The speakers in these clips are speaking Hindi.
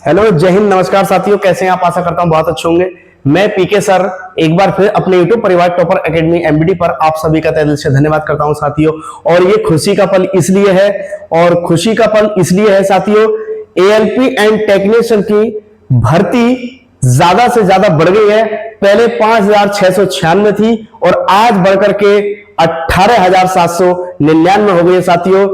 हेलो, जय हिंद, नमस्कार साथियों। कैसे हैं आप? आशा करता हूं बहुत अच्छे होंगे। मैं पीके सर एक बार फिर अपने यूट्यूब परिवार टॉपर एकेडमी एमबीडी पर आप सभी का तहे दिल से धन्यवाद करता हूं साथियों। और ये खुशी का पल इसलिए है साथियों, एएलपी एंड टेक्नीशियन की भर्ती ज्यादा से ज्यादा बढ़ गई है। पहले 5,696 थी और आज बढ़कर के 18,799 हो गई है साथियों।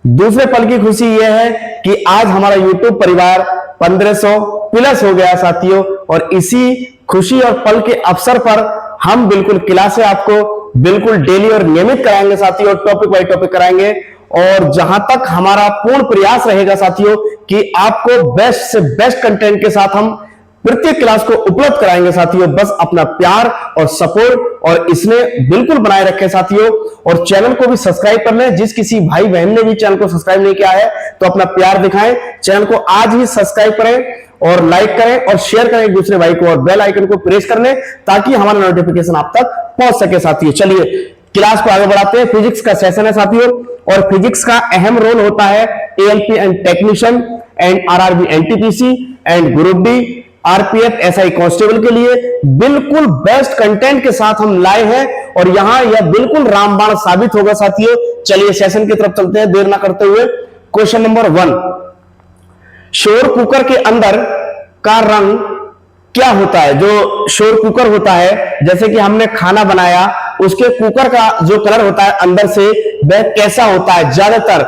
दूसरे पल की खुशी यह है कि आज हमारा यूट्यूब परिवार 1500 प्लस हो गया साथियों। और इसी खुशी और पल के अवसर पर हम बिल्कुल क्लासें आपको बिल्कुल डेली और नियमित कराएंगे साथियों, टॉपिक बाय टॉपिक कराएंगे। और जहां तक हमारा पूर्ण प्रयास रहेगा साथियों कि आपको बेस्ट से बेस्ट कंटेंट के साथ हम प्रत्येक क्लास को उपलब्ध कराएंगे साथियों। बस अपना प्यार और सपोर्ट और इसमें बिल्कुल बनाए रखें साथियों। और चैनल को भी सब्सक्राइब कर लें। जिस किसी भाई बहन ने भी चैनल को सब्सक्राइब नहीं किया है तो अपना प्यार दिखाएं, चैनल को आज ही सब्सक्राइब करें और लाइक करें और शेयर करें एक दूसरे भाई को, और बेल आइकन को प्रेस कर लें ताकि हमारा नोटिफिकेशन आप तक पहुंच सके साथियों। चलिए क्लास को आगे बढ़ाते हैं। फिजिक्स का सेशन है साथियों, और फिजिक्स का अहम रोल होता है ALP and technician and RRB NTPC and group D RPF SI constable के लिए बिल्कुल बेस्ट कंटेंट के साथ हम लाए हैं। और यहां यह बिल्कुल रामबाण साबित होगा साथियों। चलिए सेशन की तरफ चलते हैं देर ना करते हुए। क्वेश्चन नंबर 1, शोर कुकर के अंदर का रंग क्या होता है? जो शोर कुकर होता है, जैसे कि हमने खाना बनाया, उसके कुकर का जो कलर होता है अंदर से वह कैसा होता है ज्यादातर?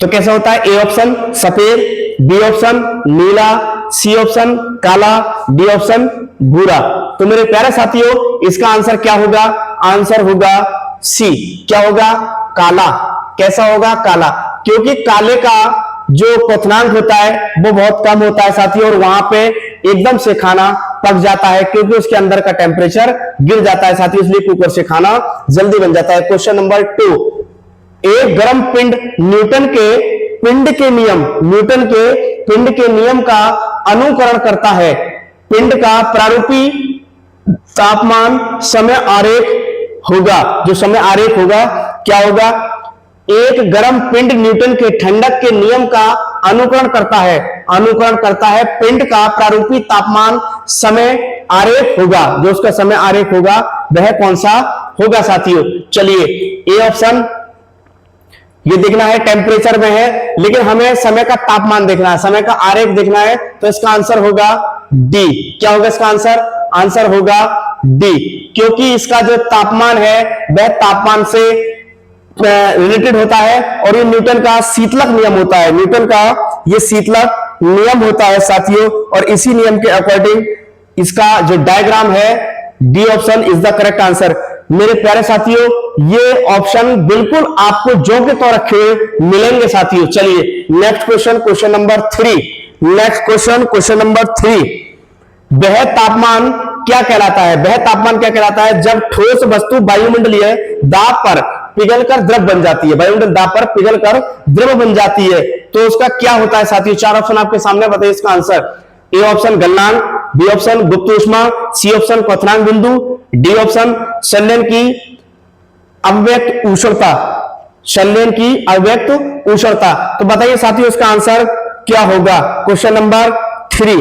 तो कैसा होता है? ए ऑप्शन सफेद, बी ऑप्शन नीला, सी ऑप्शन काला, डी ऑप्शन भूरा। तो मेरे प्यारे साथियों इसका आंसर क्या होगा? आंसर होगा सी। क्या होगा? काला। कैसा होगा? काला। क्योंकि काले का जो क्वथनांक होता है वो बहुत कम होता है साथियों, और वहां पे एकदम से खाना पक जाता है क्योंकि उसके अंदर का टेम्परेचर गिर जाता है साथियों, इसलिए कुकर से खाना जल्दी बन जाता है। क्वेश्चन नंबर 2, एक गर्म पिंड न्यूटन के पिंड के नियम का अनुकरण करता है। पिंड का प्रारूपी तापमान समय आरेख होगा। जो समय आरेख होगा क्या होगा? एक गर्म पिंड न्यूटन के ठंडक के नियम का अनुकरण करता है। पिंड का प्रारूपी तापमान समय आरेख होगा। जो उसका समय आरेख होगा वह कौन सा होगा साथियों? चलिए ए ऑप्शन ये देखना है, टेम्परेचर में है, लेकिन हमें समय का तापमान देखना है, समय का आरेख देखना है, तो इसका आंसर होगा डी। क्या होगा इसका आंसर? आंसर होगा डी, क्योंकि इसका जो तापमान है वह तापमान से रिलेटेड होता है। और ये न्यूटन का शीतलक नियम होता है, न्यूटन का ये शीतलक नियम होता है साथियों। और इसी नियम के अकॉर्डिंग इसका जो डायग्राम है, D option is the correct answer. मेरे प्यारे साथियों ये ऑप्शन बिल्कुल आपको जो के तौर रखे हुए मिलेंगे साथियों। चलिए next question, question number 3। Question number 3, वह तापमान क्या कहलाता है? वह तापमान क्या कहलाता है जब ठोस वस्तु वायुमंडलीय दाब पर पिघलकर द्रव बन जाती है? वायुमंडल दाब पर पिघलकर द्रव बन जाती है तो उसका क्या होता है साथियों? 4 ऑप्शन आपके सामने, बताइए इसका आंसर। ए ऑप्शन गलनांक, बी ऑप्शन गुप्त ऊष्मा, सी ऑप्शन क्वथनांक बिंदु, डी ऑप्शन संलयन की अव्यक्त ऊष्णता। तो बताइए साथियों इसका आंसर क्या होगा? क्वेश्चन नंबर 3,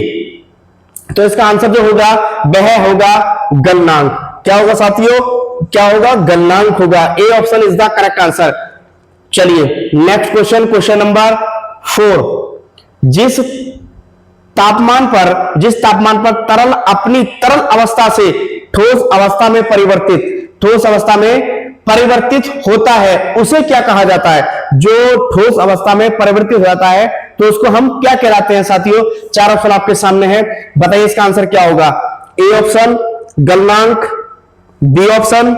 तो इसका आंसर जो होगा वह होगा गलनांक। क्या होगा साथियों? क्या होगा? गलनांक होगा। A option is the correct answer. चलिए नेक्स्ट क्वेश्चन, क्वेश्चन नंबर 4, जिस तापमान पर तरल अपनी तरल अवस्था से ठोस अवस्था में परिवर्तित होता है उसे क्या कहा जाता है? जो ठोस अवस्था में परिवर्तित हो जाता है तो उसको हम क्या कहलाते हैं साथियों? 4 ऑप्शन आपके सामने है, बताइए इसका आंसर क्या होगा? ए ऑप्शन गलनांक, बी ऑप्शन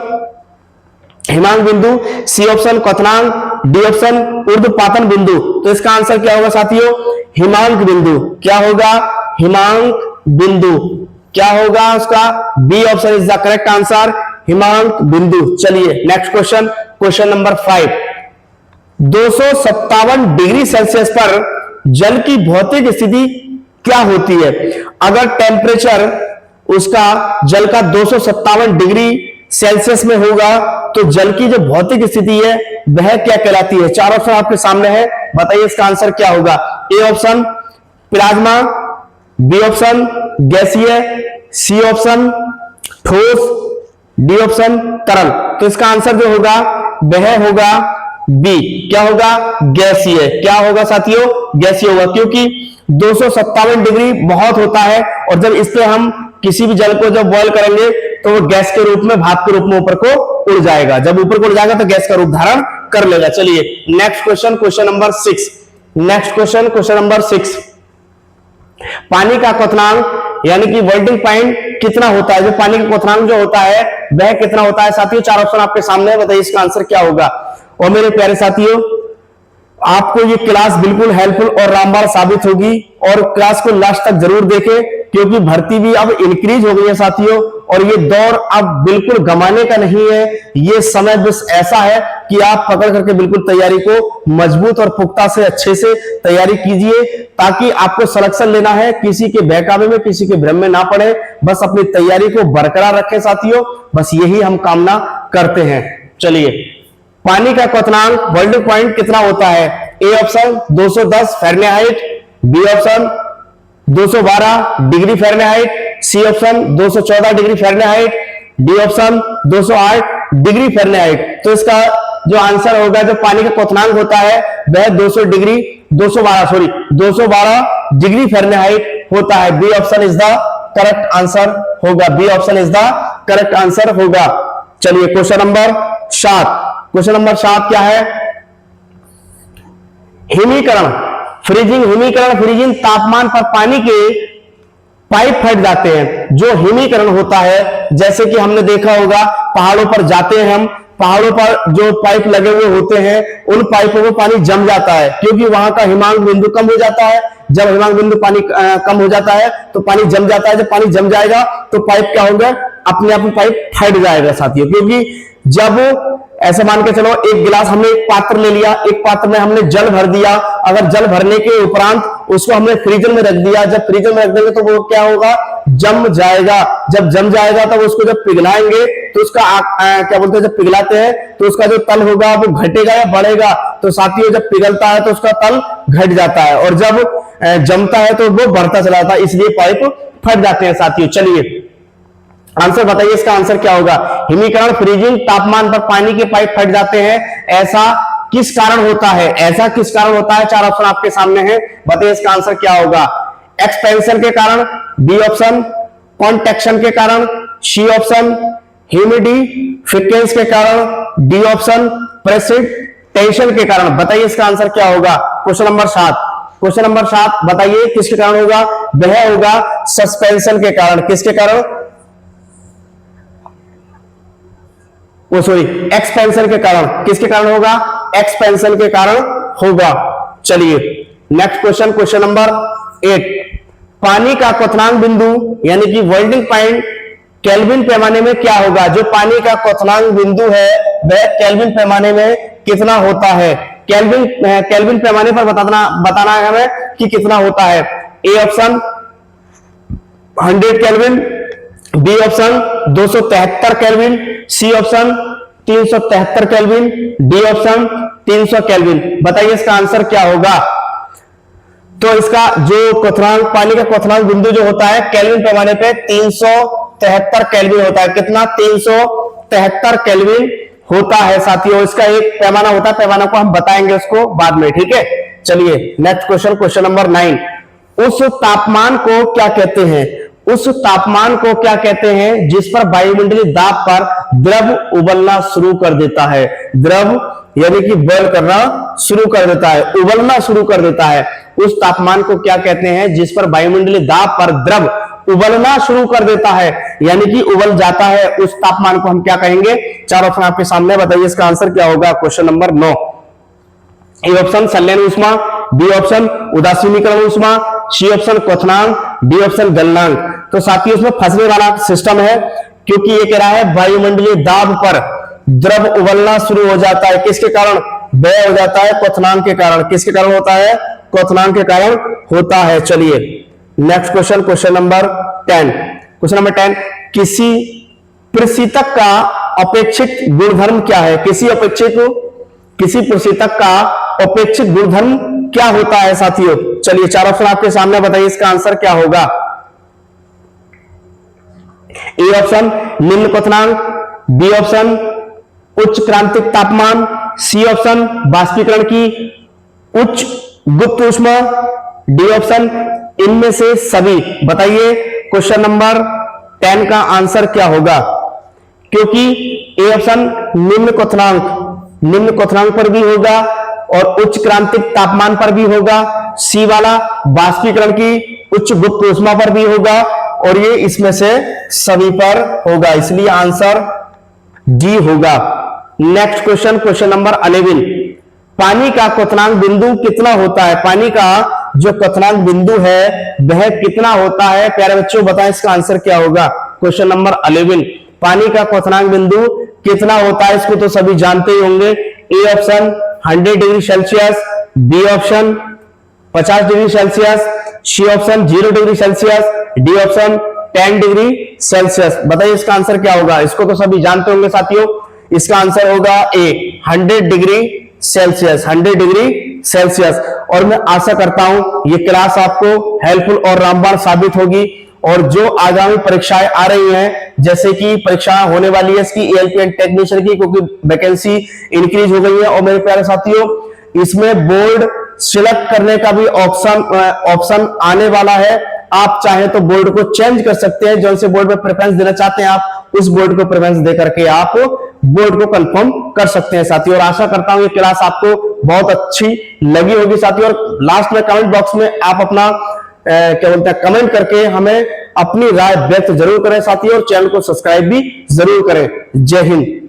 हिमांक बिंदु, सी ऑप्शन क्वथनांक, डी ऑप्शन ऊर्ध्वपातन बिंदु। तो इसका आंसर क्या होगा साथियों? हिमांक बिंदु। क्या होगा? हिमांक बिंदु। क्या होगा उसका? B option is the correct answer, हिमांक बिंदु। चलिए next question, question number 5, 257 degree Celsius पर जल की भौतिक स्थिति क्या होती है? अगर टेम्परेचर उसका जल का 257 डिग्री सेल्सियस में होगा तो जल की जो भौतिक स्थिति है वह क्या कहलाती है? 4 ऑप्शन आपके सामने है, बताइए इसका आंसर क्या होगा? A option plasma, B option गैसीय, सी ऑप्शन ठोस, डी ऑप्शन तरल। तो इसका आंसर जो होगा वह होगा बी। क्या होगा? गैसीय। क्या होगा साथियों? गैसीय होगा, क्योंकि 257 डिग्री बहुत होता है और जब इस पे हम किसी भी जल को जब बॉयल करेंगे तो वो गैस के रूप में, भाप के रूप में ऊपर को उड़ जाएगा। जब ऊपर को उड़ जाएगा तो गैस का रूप धारण कर लेगा। चलिए next question, question number 6। Next question, question number 6। पानी का क्वथनांक यानी कि बॉइलिंग पॉइंट कितना होता है? जो पानी का क्वथनांक जो होता है वह कितना होता है साथियों? 4 ऑप्शन आपके सामने है, बताइए इसका आंसर क्या होगा। और मेरे प्यारे साथियों, आपको ये क्लास बिल्कुल हेल्पफुल और रामबाण साबित होगी और क्लास को लास्ट तक जरूर देखें, क्योंकि भर्ती भी अब इंक्रीज हो गई है साथियों। और ये दौर अब बिल्कुल गंवाने का नहीं है, ये समय बस ऐसा है कि आप पकड़ करके बिल्कुल तैयारी को मजबूत और पुख्ता से अच्छे से तैयारी कीजिए, ताकि आपको सिलेक्शन लेना है, किसी के बहकावे में, किसी के भ्रम में ना पड़े, बस अपनी तैयारी को बरकरार रखें साथियों, बस यही हम कामना करते हैं। चलिए, पानी का क्वथनांक बॉइलिंग पॉइंट कितना होता है? A option 210 Fahrenheit, B option 212 degree Fahrenheit, C option 214 degree Fahrenheit, D option 208 degree Fahrenheit. तो इसका जो आंसर होगा, जो पानी का क्वथनांक होता है वह 212 डिग्री फ़ारेनहाइट होता है। B option is the correct answer होगा। B option is the correct answer होगा। चलिए क्वेश्चन नंबर 7। क्वेश्चन नंबर 7 क्या है? हिमीकरण, फ्रीजिंग। हिमीकरण, फ्रीजिंग तापमान पर पानी के पाइप फट जाते हैं। जो हिमीकरण होता है, जैसे कि हमने देखा होगा पहाड़ों पर जाते हैं हम, पहाड़ों पर जो पाइप लगे हुए होते हैं उन पाइपों में पानी जम जाता है, क्योंकि वहां का हिमांक बिंदु कम हो जाता है। जब हिमांक बिंदु पानी कम हो जाता है तो पानी जम जाता है। जब पानी जम जाएगा तो पाइप क्या होगा? अपने आप में पाइप फट जाएगा साथियों। क्योंकि जब ऐसे मान के चलो, एक गिलास हमने एक पात्र ले लिया, एक पात्र में हमने जल भर दिया, अगर जल भरने के उपरांत उसको हमने फ्रीजर में रख दिया, जब फ्रीजर में रख देंगे तो वो क्या होगा? जम जाएगा। जब जम जाएगा तब उसको जब पिघलाएंगे तो उसका क्या बोलते हैं, जब पिघलाते हैं तो उसका जो तल होगा वो घटेगा या बढ़ेगा? तो साथियों, जब पिघलता है तो उसका तल घट जाता है और जब जमता है तो वो बढ़ता चला जाता है, इसलिए पाइप फट जाते हैं साथियों। चलिए आंसर बताइए, इसका आंसर क्या होगा? हिमीकरण, फ्रीजिंग तापमान पर पानी के पाइप फट जाते हैं, ऐसा किस कारण होता है? ऐसा किस कारण होता है? 4 ऑप्शन आपके सामने हैं, बताइए इसका आंसर क्या होगा? एक्सपेंशन के कारण, बी ऑप्शन कॉन्ट्रैक्शन के कारण, सी ऑप्शन ह्यूमिडिफिकेशन के कारण, डी ऑप्शन प्रेसिपिटेशन के कारण। बताइए इसका आंसर क्या होगा? Question number 7। क्वेश्चन नंबर 7 बताइए किसके कारण होगा? वह होगा सस्पेंशन के कारण। किसके कारण? एक्सपेंशन के कारण। किसके कारण होगा? एक्सपेंशन के कारण होगा। चलिए नेक्स्ट क्वेश्चन, क्वेश्चन नंबर 8। पानी का क्वथनांक बिंदु यानी कि बॉइलिंग पॉइंट केल्विन पैमाने में क्या होगा? जो पानी का क्वथनांक बिंदु है वह केल्विन पैमाने में कितना होता है? केल्विन पैमाने पर बताना है हमें कि कितना होता है। A option 100 kelvin, B option 273 kelvin, C option 373 kelvin, D option 300 kelvin. बताइए इसका आंसर क्या होगा? तो इसका जो क्वथनांक, पानी का क्वथनांक बिंदु जो होता है केल्विन पैमाने पे 373 केल्विन होता है। कितना? 373 केल्विन होता है साथियों। इसका एक पैमाना होता है, पैमाना को हम बताएंगे उसको बाद में, ठीक है। चलिए नेक्स्ट क्वेश्चन, क्वेश्चन नंबर 9। उस तापमान को क्या कहते हैं? उस तापमान को क्या कहते हैं जिस पर वायुमंडलीय दाब पर द्रव उबलना शुरू कर देता है? द्रव यानी कि बॉयल करना शुरू कर देता है, उबलना शुरू कर देता है। उस तापमान को क्या कहते हैं जिस पर वायुमंडलीय दाब पर द्रव उबलना शुरू कर देता है, यानी कि उबल जाता है? उस तापमान को हम क्या कहेंगे? 4 ऑप्शन आपके सामने, बताइए इसका आंसर क्या होगा? Question number 9। ए ऑप्शन संलयन ऊष्मा, बी ऑप्शन उदासीनीकरण ऊष्मा, सी ऑप्शन क्वथनांक, डी ऑप्शन गलनांक। तो साथियों इसमें फंसने वाला सिस्टम है, क्योंकि ये कह रहा है वायुमंडलीय दाब पर द्रव उबलना शुरू हो जाता है। किसके कारण? वह हो जाता है क्वथनांक के कारण। किसके कारण होता है? क्वथनांक के कारण होता है। चलिए next question, question number 10। Question number 10, किसी प्रशीतक का अपेक्षित गुणधर्म क्या है? किसी प्रशीतक का अपेक्षित गुणधर्म क्या होता है साथियों? चलिए 4 ऑप्शन आपके सामने, बताइए इसका आंसर क्या होगा। ए ऑप्शन निम्न क्वथनांक, बी ऑप्शन उच्च क्रांतिक तापमान, सी ऑप्शन बाष्पीकरण की उच्च गुप्त ऊष्मा, डी ऑप्शन इनमें से सभी। बताइए क्वेश्चन नंबर 10 का आंसर क्या होगा, क्योंकि ए ऑप्शन निम्न क्वथनांक पर भी होगा और उच्च क्रांतिक तापमान पर भी होगा, सी वाला बाष्पीकरण की उच्च गुप्त ऊष्मा पर भी होगा और ये इसमें से सभी पर होगा, इसलिए आंसर डी होगा। नेक्स्ट क्वेश्चन, क्वेश्चन नंबर 11, पानी का क्वथनांक बिंदु कितना होता है। पानी का जो क्वथनांक बिंदु है वह कितना होता है, प्यारे बच्चों बताएं इसका आंसर क्या होगा। क्वेश्चन नंबर 11, पानी का क्वथनांक बिंदु कितना होता है, इसको तो सभी जानते ही होंगे। A option 100 degree Celsius, B option 50 degree Celsius, C option 0 degree Celsius, D option 10 degree Celsius. बताइए इसका आंसर क्या होगा, इसको तो सभी जानते होंगे साथियों। इसका आंसर होगा ए 100 डिग्री सेल्सियस, 100 डिग्री सेल्सियस। और मैं आशा करता हूं ये क्लास आपको हेल्पफुल और रामबाण साबित होगी और जो आगामी परीक्षाएं आ रही हैं, जैसे कि परीक्षा होने वाली है इसकी एएलपी एंड टेक्नीशियन की, क्योंकि वैकेंसी इंक्रीज हो गई है। और मेरे प्यारे साथियों इसमें बोर्ड सिलेक्ट करने का भी ऑप्शन आने वाला है। आप चाहें तो बोर्ड को चेंज कर सकते हैं, जौन से बोर्ड में प्रेफरेंस देना चाहते हैं आप उस बोर्ड को प्रेफरेंस दे करके आप बोर्ड को कंफर्म कर सकते हैं साथियों। और आशा करता हूं ये क्लास आपको बहुत अच्छी लगी होगी साथियों। और लास्ट में कमेंट बॉक्स में आप अपना क्या बोलते हैं कमेंट करके हमें अपनी राय व्यक्त जरूर करें साथियों, और चैनल को सब्सक्राइब भी जरूर करें। जय हिंद।